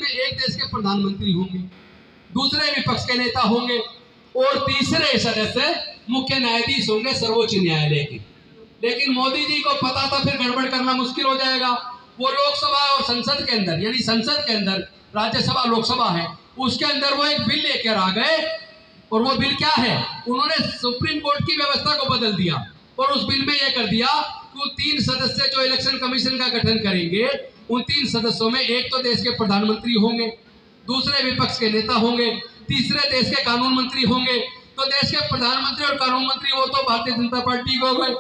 उसमें एक देश के प्रधानमंत्री होंगे, दूसरे विपक्ष के नेता होंगे और तीसरे सदस्य मुख्य न्यायाधीश होंगे सर्वोच्च न्यायालय के। लेकिन मोदी जी को पता था फिर गड़बड़ करना मुश्किल हो जाएगा। वो लोकसभा और संसद के अंदर, यानी संसद के अंदर, राज्यसभा लोकसभा है, उसके अंदर वो एक बिल लेकर आ गए। और वो बिल क्या है, उन्होंने सुप्रीम कोर्ट की व्यवस्था को बदल दिया और उस बिल में यह कर दिया कि वो 3 सदस्य जो इलेक्शन कमीशन का गठन करेंगे, उन 3 सदस्यों में एक तो देश के प्रधानमंत्री होंगे, दूसरे विपक्ष के नेता होंगे, तीसरे देश के कानून मंत्री होंगे। तो देश के प्रधानमंत्री और कानून मंत्री वो तो भारतीय जनता पार्टी के हो गए,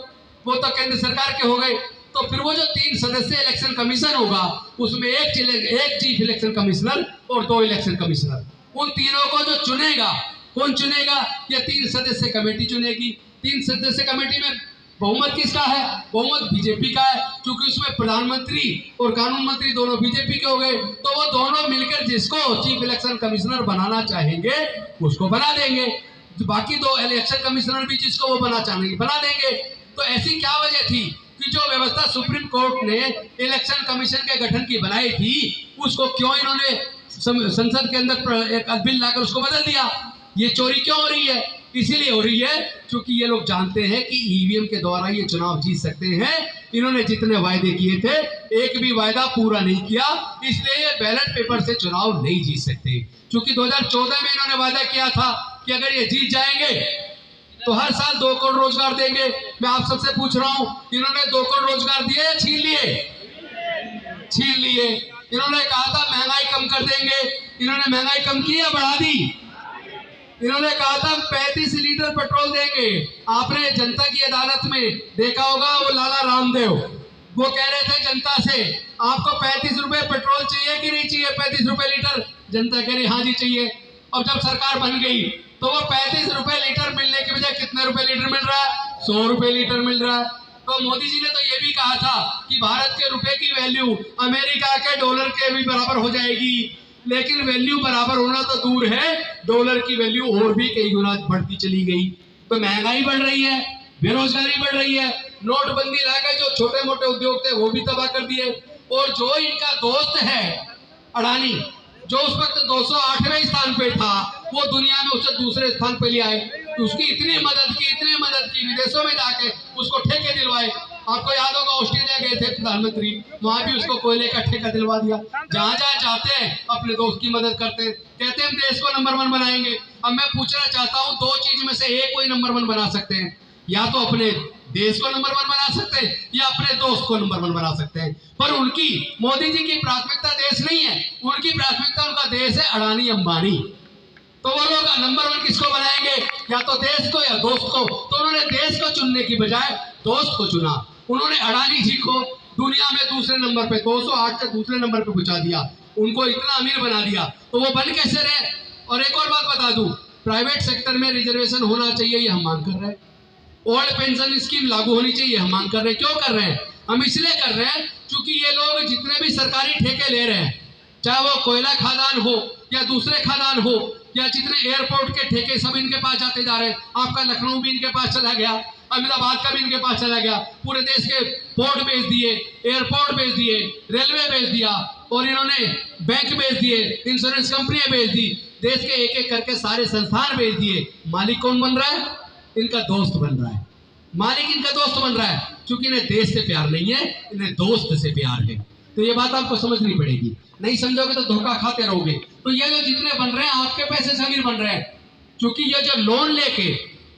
वो तो केंद्र सरकार के हो गए। तो फिर वो जो 3 सदस्य इलेक्शन कमीशन होगा, उसमें एक चीफ इलेक्शन कमिश्नर और 2 इलेक्शन कमिश्नर। उन तीनों को जो चुनेगा, कौन चुनेगा? ये 3 सदस्य कमेटी चुनेगी। 3 सदस्य कमेटी में बहुमत किसका है? बहुमत बीजेपी का है, क्योंकि उसमें प्रधानमंत्री और कानून मंत्री दोनों बीजेपी के हो गए। तो वो दोनों मिलकर जिसको चीफ इलेक्शन कमिश्नर बनाना चाहेंगे उसको बना देंगे, बाकी 2 इलेक्शन कमिश्नर भी जिसको वो बना चाहेंगे बना देंगे। तो ऐसी क्या वजह थी कि जो व्यवस्था सुप्रीम कोर्ट ने इलेक्शन कमीशन के गठन की बनाई थी, उसको क्यों इन्होंने संसद के अंदर एक बिल लाकर उसको बदल दिया? ये चोरी क्यों हो रही है? इसीलिए हो रही है क्योंकि ये लोग जानते हैं कि ईवीएम के द्वारा ये चुनाव जीत सकते हैं। इन्होंने जितने वायदे किए थे, एक भी वायदा पूरा नहीं किया, इसलिए ये बैलेट पेपर से चुनाव नहीं जीत सकते। क्योंकि 2014 में इन्होंने वादा किया था कि अगर ये जीत जाएंगे तो हर साल 2 करोड़ रोजगार देंगे। मैं आप सबसे पूछ रहा हूं, इन्होंने 2 करोड़ रोजगार दिए या छीन लिए? छीन लिए। इन्होंने कहा था महंगाई कम कर देंगे, इन्होंने महंगाई कम की या बढ़ा दी? इन्होंने कहा था 35 लीटर पेट्रोल देंगे। आपने जनता की अदालत में देखा होगा, वो लाला रामदेव वो कह रहे थे जनता से, आपको 35 रुपए पेट्रोल चाहिए कि नहीं चाहिए? 35 रुपए लीटर। जनता कह रही हाँ जी चाहिए। अब जब सरकार बन गई तो वो 35 रुपए लीटर मिलने के बजाय कितने रुपए लीटर मिल रहा है? 100 रुपए लीटर मिल रहा है। तो मोदी जी ने तो ये भी कहा था कि भारत के रुपए की वैल्यू अमेरिका के डॉलर के भी बराबर हो जाएगी। लेकिन वैल्यू बराबर होना तो दूर है, डॉलर की वैल्यू और भी कई गुना बढ़ती चली गई। तो महंगाई बढ़ रही है, बेरोजगारी बढ़ रही है, नोटबंदी लाकर जो छोटे मोटे उद्योग थे वो भी तबाह कर दिए। और जो इनका दोस्त है अडानी, जो उस वक्त 208वें स्थान पे था, वो दुनिया में उसे दूसरे स्थान पे ले आए। उसकी इतनी मदद की विदेशों में जाके उसको ठेके दिलवाए। आपको याद होगा ऑस्ट्रेलिया गए थे प्रधानमंत्री, वहां भी उसको कोयले का ठेका दिलवा दिया। जहां जहां जाते हैं अपने दोस्त की मदद करते हैं, कहते हैं हम देश को नंबर 1 बनाएंगे। अब मैं पूछना चाहता हूं, 2 चीज में से एक कोई नंबर 1 बना सकते हैं, या तो अपने देश को नंबर 1 बना सकते हैं या अपने दोस्त को नंबर 1 बना सकते हैं। पर उनकी, मोदी जी की प्राथमिकता देश नहीं है, उनकी प्राथमिकता उनका देश है अडानी अंबानी। तो वो लोग नंबर 1 किसको बनाएंगे? या तो देश को या दोस्त को। तो उन्होंने देश को चुनने की बजाय दोस्त को चुना। उन्होंने अडानी जी को दुनिया में दूसरे नंबर पे, 208 से दूसरे नंबर पे पहुंचा दिया, उनको इतना अमीर बना दिया। तो वो बन कैसे रहे? और एक और बात बता दूं, प्राइवेट सेक्टर में रिजर्वेशन होना चाहिए, ये हम मांग कर रहे हैं। ओल्ड पेंशन स्कीम लागू होनी चाहिए, हम मांग कर रहे हैं। क्यों कर रहे हैं? हम इसलिए कर रहे हैं क्योंकि ये लोग जितने भी सरकारी ठेके ले रहे हैं, चाहे वो कोयला खादान हो या दूसरे खादान हो, या जितने एयरपोर्ट के ठेके, सब इनके पास जाते जा रहे हैं। आपका लखनऊ भी इनके पास चला गया, अहमदाबाद का भी इनके पास चला गया, पूरे देश के पोर्ट बेच दिए, एयरपोर्ट बेच दिए, रेलवे बेच दिया, और इन्होंने बैंक बेच दिए, इंश्योरेंस कंपनियां बेच दी, देश के एक एक करके सारे संस्थान बेच दिए। मालिक कौन बन रहा है? इनका दोस्त बन रहा है। मालिक इनका दोस्त बन रहा है, क्योंकि इन्हें देश से प्यार नहीं है, इन्हें दोस्त से प्यार है। तो ये बात आपको समझनी पड़ेगी, नहीं समझोगे तो धोखा खाते रहोगे। तो ये जो जितने बन रहे हैं आपके पैसे से अमीर बन रहे हैं, क्योंकि ये जो लोन लेके,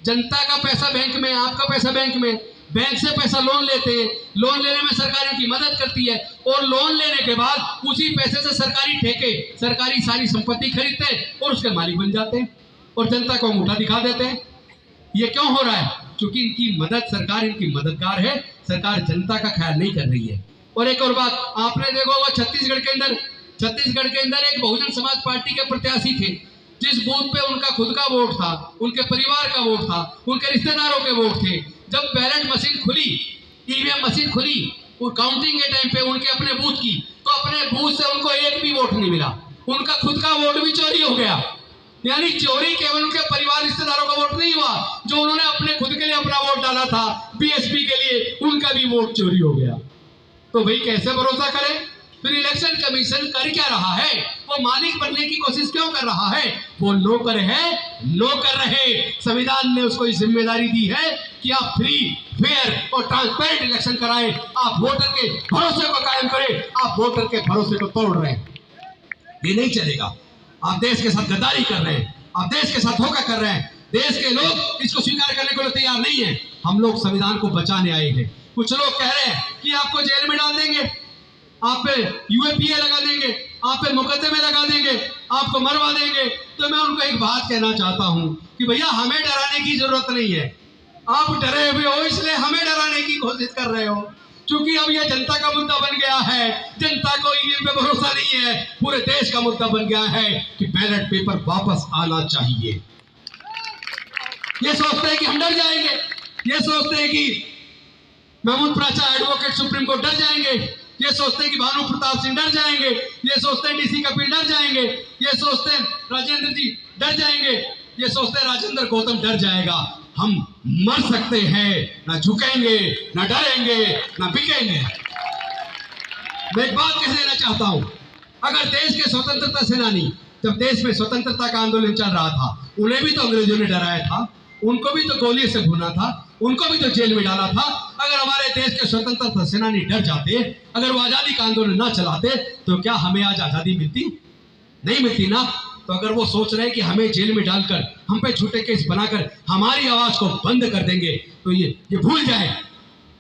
जनता का पैसा बैंक में, आपका पैसा बैंक में, बैंक से पैसा लोन लेते हैं, लोन लेने में सरकार की मदद करती है, और लोन लेने के बाद उसी पैसे से सरकारी ठेके, सरकारी सारी संपत्ति खरीदते हैं और उसके मालिक बन जाते हैं और जनता को अंगूठा दिखा देते हैं। ये क्यों हो रहा है? क्योंकि इनकी मदद, सरकार इनकी मददगार है, सरकार जनता का ख्याल नहीं कर रही है। और एक और बात आपने देखा होगा, छत्तीसगढ़ के अंदर एक बहुजन समाज पार्टी के प्रत्याशी थे, जिस बूथ पे उनका खुद का वोट था, उनके परिवार का वोट था, उनके रिश्तेदारों के वोट थे, जब बैलेट मशीन खुली, ईवीएम मशीन खुली, वो काउंटिंग के टाइम पे उनके अपने बूथ की, तो अपने बूथ से उनको एक भी वोट नहीं मिला, उनका खुद का वोट भी चोरी हो गया। यानी चोरी केवल उनके परिवार रिश्तेदारों का वोट नहीं हुआ, जो उन्होंने अपने खुद के लिए अपना वोट डाला था बीएसपी के लिए, उनका भी वोट चोरी हो गया। तो भाई कैसे भरोसा करें? फिर इलेक्शन कमीशन कर क्या रहा है? वो मालिक बनने की कोशिश क्यों कर रहा है? वो नौकर है, नौकर रहे। संविधान ने उसको जिम्मेदारी दी है कि आप फ्री, फेयर और ट्रांसपेरेंट इलेक्शन कराएं, आप वोटर के भरोसे को कायम करें। आप वोटर के भरोसे को तोड़ रहे हैं, ये नहीं चलेगा। आप देश के साथ गद्दारी कर रहे हैं, आप देश के साथ धोखा कर रहे हैं। देश के लोग इसको स्वीकार करने को तैयार नहीं है। हम लोग संविधान को बचाने आए हैं। कुछ लोग कह रहे हैं कि आपको जेल में डाल देंगे, आप पे यूएपीए लगा देंगे, आप पे मुकदमे लगा देंगे, आपको मरवा देंगे। तो मैं उनको एक बात कहना चाहता हूं कि भैया हमें डराने की जरूरत नहीं है। आप डरे हुए हो इसलिए हमें डराने की कोशिश कर रहे हो, क्योंकि अब यह जनता का मुद्दा बन गया है। जनता को ईवीएम पे भरोसा नहीं है, पूरे देश का मुद्दा बन गया है कि बैलेट पेपर वापस आना चाहिए। ये सोचते हैं कि हम डर जाएंगे, ये सोचते हैं कि महमूद प्राचा एडवोकेट सुप्रीम कोर्ट डर जाएंगे, ये सोचते हैं कि भानु प्रताप सिंह डर जाएंगे, ये सोचते हैं डीसी कपिल डर जाएंगे, ये सोचते हैं राजेंद्र जी डर जाएंगे, ये सोचते हैं राजेंद्र गौतम डर जाएगा। हम मर सकते हैं, ना झुकेंगे, ना डरेंगे, ना बिकेंगे। मैं एक बात कह देना चाहता हूं, अगर देश के स्वतंत्रता सेनानी जब देश में स्वतंत्रता का आंदोलन चल रहा था, उन्हें भी तो अंग्रेजों ने डराया था, उनको भी तो गोली से भूना था, उनको भी तो जेल में डाला था। अगर हमारे देश के स्वतंत्रता सेनानी डर जाते, अगर वो आजादी का आंदोलन ना चलाते, तो क्या हमें आज आजादी मिलती? नहीं मिलती ना। तो अगर वो सोच रहे हैं कि हमें जेल में डालकर, हम पे झूठे केस बनाकर हमारी आवाज को बंद कर देंगे, तो ये भूल जाए,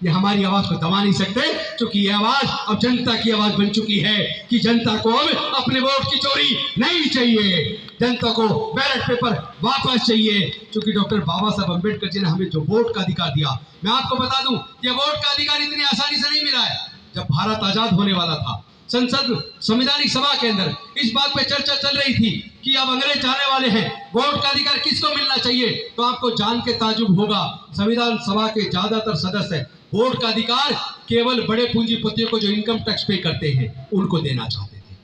ये हमारी आवाज को दबा नहीं सकते, क्योंकि ये आवाज अब जनता की आवाज बन चुकी है कि जनता को अब अपने वोट की चोरी नहीं चाहिए, जनता को बैलेट पेपर वापस चाहिए। क्योंकि डॉक्टर बाबा साहब अम्बेडकर जी ने हमें जो वोट का अधिकार दिया, मैं आपको बता दूं, ये वोट का अधिकार इतनी आसानी से नहीं मिला है। जब भारत आजाद होने वाला था, संसद संवैधानिक सभा के अंदर इस बात पे चर्चा चल रही थी कि अब अंग्रेज जाने वाले हैं, वोट का अधिकार किसको मिलना चाहिए। तो आपको जान के ताजुब होगा, संविधान सभा के ज्यादातर सदस्य वोट का अधिकार केवल बड़े पूंजीपतियों को जो इनकम टैक्स पे करते हैं उनको देना चाहते थे,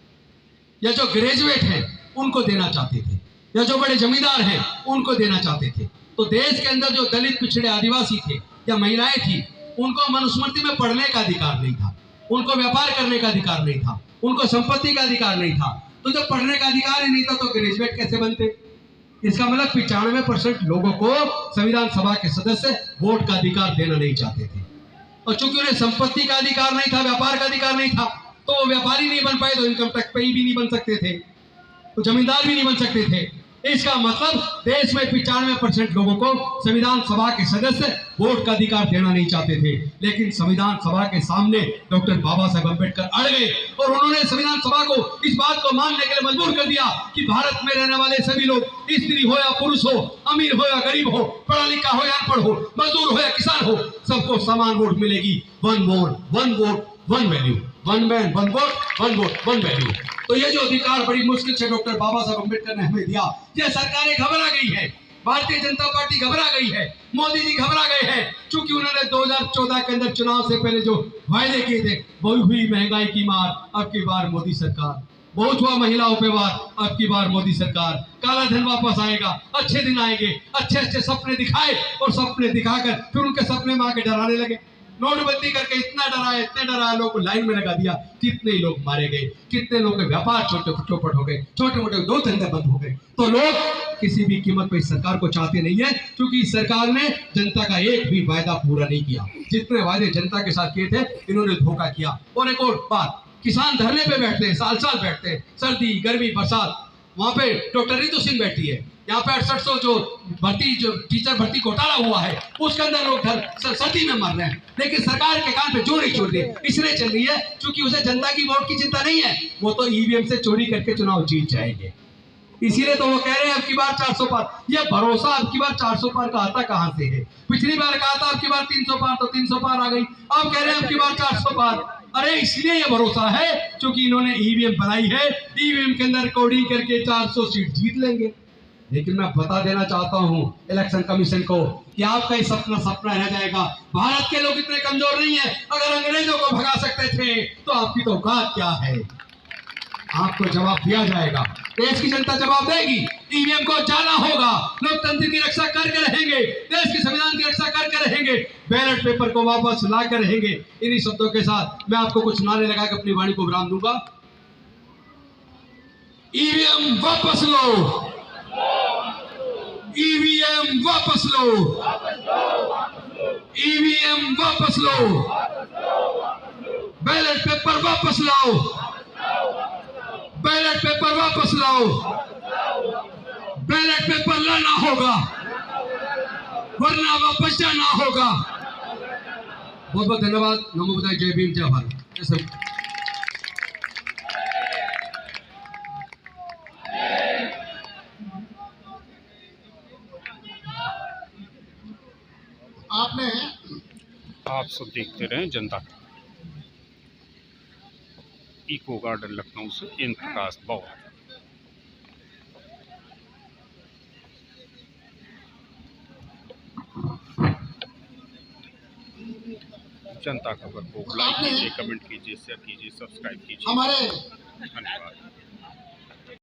या जो ग्रेजुएट हैं उनको देना चाहते थे, या जो बड़े जमींदार हैं उनको देना चाहते थे। तो देश के अंदर जो दलित, पिछड़े, आदिवासी थे या महिलाएं थी, उनको मनुस्मृति में पढ़ने का अधिकार नहीं था, उनको व्यापार करने का अधिकार नहीं था, उनको संपत्ति का अधिकार नहीं था। तो जब पढ़ने का अधिकार ही नहीं था तो ग्रेजुएट कैसे बनते? इसका मतलब 95% लोगों को संविधान सभा के सदस्य वोट का अधिकार देना नहीं चाहते थे। और चूंकि उन्हें संपत्ति का अधिकार नहीं था, व्यापार का अधिकार नहीं था, तो वो व्यापारी नहीं बन पाए, तो इनकम टैक्स पेई भी नहीं बन सकते थे, तो जमींदार भी नहीं बन सकते थे। इसका मतलब देश में 95% लोगों को संविधान सभा के सदस्य वोट का अधिकार देना नहीं चाहते थे। लेकिन संविधान सभा के सामने डॉक्टर बाबा साहब अम्बेडकर अड़ गए और उन्होंने संविधान सभा को इस बात को मानने के लिए मजबूर कर दिया कि भारत में रहने वाले सभी लोग, स्त्री हो या पुरुष हो, अमीर हो या गरीब हो, पढ़ा लिखा हो या अनपढ़ हो, मजदूर हो या किसान हो, सबको समान वोट मिलेगी। One vote one value, one man one vote one value. तो ये जो अधिकार बड़ी मुश्किल से डॉक्टर बाबा साहब अम्बेडकर ने हमें दिया, ये सरकारें घबरा गई है, भारतीय जनता पार्टी घबरा गई है, मोदी जी घबरा गए हैं, क्योंकि उन्होंने 2014 के अंदर चुनाव से पहले जो वायदे किए थे, बहुत हुई महंगाई की मार, अब की बार मोदी सरकार, बहुत हुआ महिलाओं पे वार, अब की बार मोदी सरकार, काला धन वापस आएगा, अच्छे दिन आएंगे, अच्छे अच्छे सपने दिखाए और सपने दिखाकर फिर उनके सपने में आके डराने लगे। नोटबंदी करके इतना डराया, लोगों को लाइन में लगा दिया, कितने लोग मारे गए, कितने लोगों के व्यापार चौपट हो गए, छोटे मोटे दो धंधे बंद हो गए। तो लोग किसी भी कीमत पर इस सरकार को चाहते नहीं है, क्योंकि इस सरकार ने जनता का एक भी वायदा पूरा नहीं किया। जितने वायदे जनता के साथ किए थे, इन्होंने धोखा किया। और एक और बात, किसान धरने पे बैठते हैं, साल साल बैठते हैं, सर्दी गर्मी बरसात, वहां पे डॉक्टर रितु सिंह बैठी है, यहाँ पे 6800 जो टीचर भर्ती घोटाला हुआ है, उसके अंदर लोग सर्दी में मर रहे हैं, लेकिन सरकार के कान पे जो नहीं छोड़ रही, इसलिए चल रही है क्योंकि उसे जनता की वोट की चिंता नहीं है, वो तो ईवीएम से चोरी करके चुनाव जीत जाएंगे। इसीलिए तो वो कह रहे हैं अब की बार 400 पार। ये भरोसा अब की बार 400 पार का आता कहां से है? पिछली बार कहा था अब की बार 300 पार, तो 300 पार आ गई, अब कह रहे हैं अब की बार 400 पार। अरे इसलिए ये भरोसा है क्योंकि इन्होंने ईवीएम बनाई है, ईवीएम के अंदर कोडिंग करके 400 सीट जीत लेंगे। लेकिन मैं बता देना चाहता हूं इलेक्शन कमीशन को कि आपका ये सपना रह जाएगा। भारत के लोग इतने कमजोर नहीं है, अगर अंग्रेजों को भगा सकते थे तो आपकी तो औकात क्या है। आपको जवाब दिया जाएगा। देश की जनता जवाब देगी। ईवीएम को जाना होगा। लोकतंत्र की रक्षा करके रहेंगे, देश के संविधान की रक्षा करके रहेंगे, बैलेट पेपर को वापस ला कर रहेंगे। इन्हीं शब्दों के साथ मैं आपको कुछ नारे लगा के अपनी वाणी को विराम दूंगा। ईवीएम वापस लो, ईवीएम वापस लो, ईवीएम वापस लो, बैलेट पेपर वापस लाओ, बैलेट पेपर वापस लाओ, बैलेट पेपर लाना होगा वरना वापस जाना होगा। बहुत बहुत धन्यवाद। नमो बुद्धाय, जय भीम, जय भारत। आप सब देखते रहे जनता इको गार्डन लखनऊ से इन प्रकाश बाबू। जनता खबर को लाइक कीजिए, कमेंट कीजिए, शेयर कीजिए, सब्सक्राइब कीजिए। धन्यवाद।